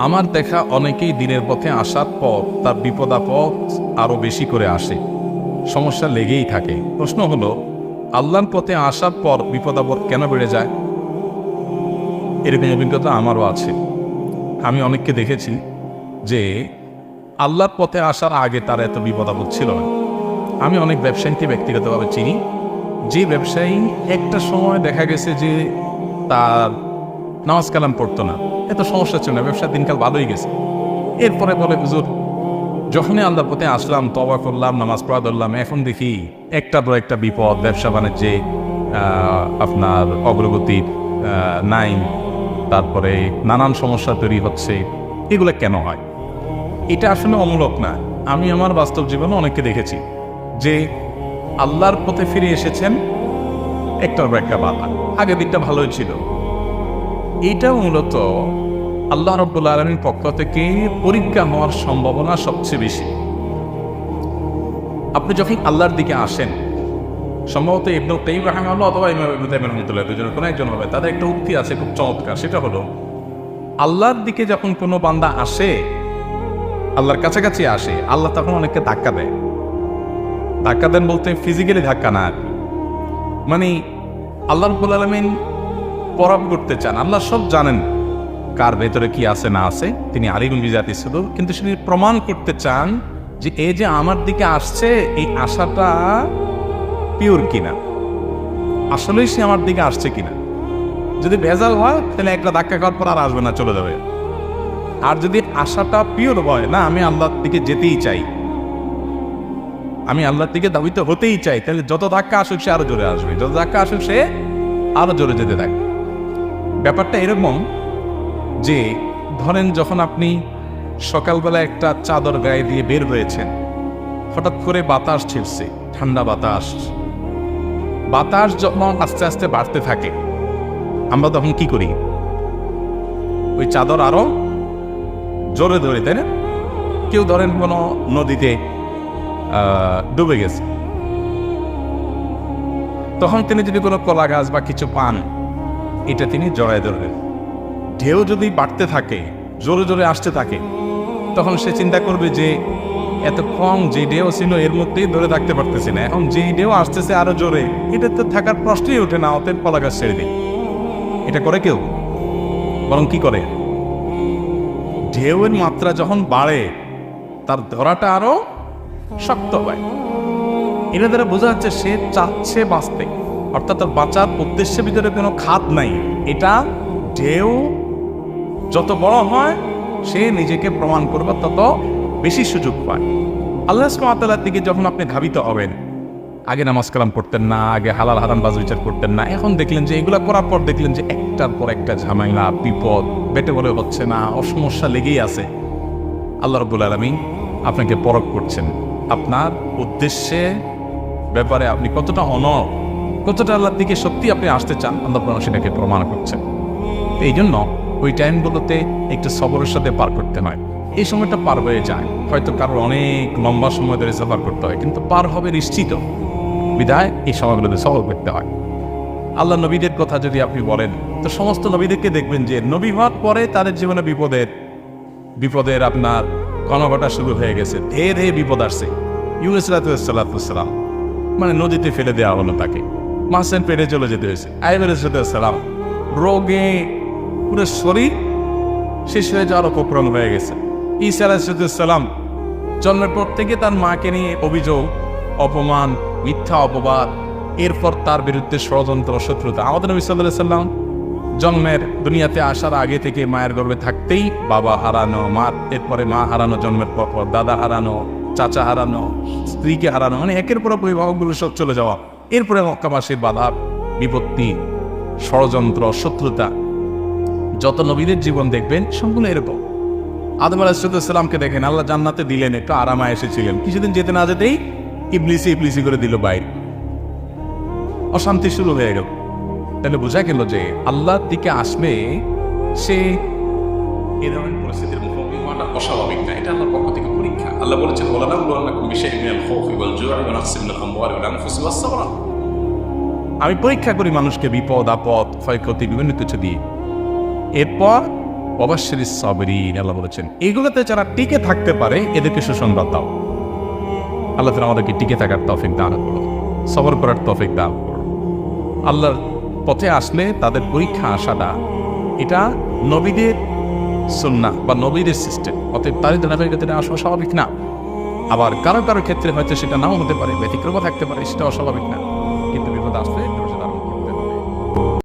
আমার দেখা অনেকেই দিনের পথে আসার পর তার বিপদ আপদ আরও বেশি করে আসে, সমস্যা লেগেই থাকে। প্রশ্ন হলো, আল্লাহর পথে আসার পর বিপদ আপদ কেন বেড়ে যায়? এরকম অভিজ্ঞতা আমারও আছে। আমি অনেককে দেখেছি যে আল্লাহর পথে আসার আগে তার এত বিপদ আপদ ছিল না। আমি অনেক ব্যবসায়ীকে ব্যক্তিগতভাবে চিনি, যে ব্যবসায়ী একটা সময় দেখা গেছে যে তার নামাজ কালাম পড়তো না, এত সমস্যা ছিল না, ব্যবসার দিনকাল ভালোই গেছে। এরপরে বলে, হুজুর যখনই আল্লাহর পথে আসলাম, তওবা করলাম, নামাজ পড়া ধরলাম, এখন দেখি একটার পর একটা বিপদ, ব্যবসা বাণিজ্যে আপনার অগ্রগতি নাই, তারপরে নানান সমস্যা তৈরি হচ্ছে। এগুলো কেন হয়? এটা আসলে অমূলক না। আমি আমার বাস্তব জীবনে অনেককে দেখেছি যে আল্লাহর পথে ফিরে এসেছেন, একটার পর একটা বাধা, আগের দিকটা ভালোই ছিল। এটা মূলত আল্লাহ রাব্বুল আলামিনের পক্ষ থেকে পরীক্ষা হওয়ার সম্ভাবনা সবচেয়ে বেশি। আপনি যখন আল্লাহর দিকে আসেন, সম্ভবত ইবনুল কাইয়্যিম রাহিমাহুল্লাহ অথবা ইমাম ইবনে তাইমিয়া রাহমাতুল্লাহ দুজনের কোনো একজন হবে, তাদের একটা উক্তি আছে খুব চমৎকার। সেটা হলো, আল্লাহর দিকে যখন কোনো বান্দা আসে, আল্লাহর কাছাকাছি আসে, আল্লাহ তখন অনেককে ধাক্কা দেয়। ধাক্কা দেন বলতে ফিজিক্যালি ধাক্কা না, মানে আল্লাহ রাব্বুল আলামিন পরখ করতে চান। আল্লাহ সব জানেন কার ভেতরে কি আছে না আছে, তিনি আলিমুল বিজাতি সুদূর, কিন্তু তিনি প্রমাণ করতে চান যে এই যে আমার দিকে আসছে, এই আশাটা পিওর কিনা, আসলেই সে আমার দিকে আসছে কিনা। যদি ভেজাল হয় তাহলে একটা ধাক্কা খাওয়ার পর আর আসবে না, চলে যাবে। আর যদি আশাটা পিওর হয়, না আমি আল্লাহর দিকে যেতেই চাই, আমি আল্লাহর দিকে ধাবিত হতেই চাই, তাহলে যত ধাক্কা আসুক সে আরো জোরে আসবে, যত ধাক্কা আসুক সে আরো জোরে যেতে থাকবে। ব্যাপারটা এরকম যে ধরেন যখন আপনি সকালবেলা একটা চাদর গায়ে দিয়ে বের হয়েছেন, হঠাৎ করে বাতাস ছিটছে, ঠান্ডা বাতাস। বাতাস যখন আস্তে আস্তে বাড়তে থাকে, আমরা তখন কি করি? ওই চাদর আরো জোরে ধরে, তাই না? কেউ ধরেন কোনো নদীতে ডুবে গেছে, তখন তিনি যদি কোনো কলা গাছ বা কিছু পান, এটা তিনি জড়ায় ধরবেন। ঢেউ যদি বাড়তে থাকে, জোরে জোরে আসতে থাকে, তখন সে চিন্তা করবে যে এতক্ষণ যে ঢেউ ছিল এর মধ্যেই ধরে থাকতে পারতেছে না, এখন যে ঢেউ আসতেছে আরো জোরে, এটা তো থাকার প্রশ্নই ওঠে না, অতএব কলা গাছ ছেড়ে দিই। এটা করে কেউ? বরং কি করে, ঢেউয়ের মাত্রা যখন বাড়ে তার ধরাটা আরো শক্ত হয়। এটা দ্বারা বোঝা যাচ্ছে সে চাচ্ছে বাঁচতে, অর্থাৎ তার বাঁচার উদ্দেশ্যের ভিতরে কোনো খাত নাই। এটা ঢেউ যত বড় হয়, সে নিজেকে প্রমাণ করবে তত বেশি সুযোগ পায়। আল্লাহ সুবহানাহু ওয়া তাআলার দিকে যখন আপনি ধাবিত হবেন, আগে নামাজ কালাম পড়তেন না, আগে হালাল হারাম বাজ বিচার করতেন না, এখন দেখলেন যে এগুলা করার পর দেখলেন যে একটার পর একটা ঝামেলা, বিপদ বেটে বলে হচ্ছে না, অসমস্যা লেগেই আছে। আল্লাহ রাব্বুল আলামিন আপনাকে পরখ করছেন, আপনার উদ্দেশ্যে ব্যাপারে আপনি কতটা অনড়, কতটা আল্লাহর দিকে সত্যি আপনি আসতে চান, আল্লাহ সেটাকে প্রমাণ করছেন। এই জন্য ওই টাইমগুলোতে একটু সবরের সাথে পার করতে হয়। এই সময়টা পার হয়ে যায়, হয়তো কারোর অনেক লম্বা সময় ধরে সফর করতে হয়, কিন্তু পার হবে নিশ্চিত। বিধায় এই সময়গুলোতে সবর করতে হয়। আল্লাহ নবীদের কথা যদি আপনি বলেন, তো সমস্ত নবীদেরকে দেখবেন যে নবী হওয়ার পরে তাদের জীবনে বিপদের আপনার কনকটা শুরু হয়ে গেছে, ধেয়ে ধেয়ে বিপদ আসছে। ইউনুস আলাইহিসসালাম মানে নদীতে ফেলে দেওয়া হলো, তাকে মাছের পেটে চলে যেতে হয়েছে। আইয়ুব আলাইহিসসালাম রোগে পুরো শরীর শেষ হয়ে যাওয়ার উপক্রম হয়ে গেছে। ঈসা আলাইহিসসালাম জন্মের পর থেকে তার মাকে নিয়ে অভিযোগ, অপমান, মিথ্যা অপবাদ, এরপর তার বিরুদ্ধে ষড়যন্ত্র, শত্রুতা। আমাদের নবী সাল্লাল্লাহু আলাইহি ওয়াসাল্লাম জন্মের দুনিয়াতে আসার আগে থেকে মায়ের গর্ভে থাকতেই বাবা হারানো, এরপরে মা হারানো, জন্মের পর দাদা হারানো, চাচা হারানো, স্ত্রীকে হারানো, মানে একের পর অভিভাবকগুলো সব চলে যাওয়া, এরপরে মক্কাবাসীর বাধা, বিপত্তি, ষড়যন্ত্র, শত্রুতা। যত নবীদের জীবন দেখবেন সবগুলো এরকম। আদম আলাইহিসসালামকে দেখেন, আল্লাহ জান্নাতে দিলেন, একটু আরামায় এসেছিলেন, কিছুদিন যেতে না যেতেই ইবলিসি করে দিল বাইরে, অশান্তি শুরু হয়ে গেল। তাহলে বোঝা গেল যে আল্লাহর দিকে আসলে সে এ ধরনের পরিস্থিতির মুখোমুখি হওয়াটা অস্বাভাবিক না, এটা আল্লাহর পক্ষ থেকে পরীক্ষা। আল্লাহ বলেছেন, আমি পরীক্ষা করি মানুষকে বিপদ আপদ, ক্ষয়ক্ষতি, বিভিন্ন কিছু দিয়ে। এরপর ওয়াবাশশিরিস সাবিরিন, আল্লাহ বলেছেন এগুলোতে যারা টিকে থাকতে পারে এদেরকে সুসংবাদ দাও। আল্লাহ তাআলা আমাদেরকে টিকে থাকার তৌফিক দান করুন, সবর করার তৌফিক দান করুন। আল্লাহর পথে আসলে তাদের পরীক্ষা আসাটা এটা নবীদের সুন্নাহ বা নবীদের সিস্টেম, অতএব তাদের ধারাবাহিকতা আসা স্বাভাবিক না। আবার কারো কারো ক্ষেত্রে হয়তো সেটা নাও হতে পারে, ব্যতিক্রমও থাকতে পারে, সেটা অস্বাভাবিক না, কিন্তু বিপদ আসলে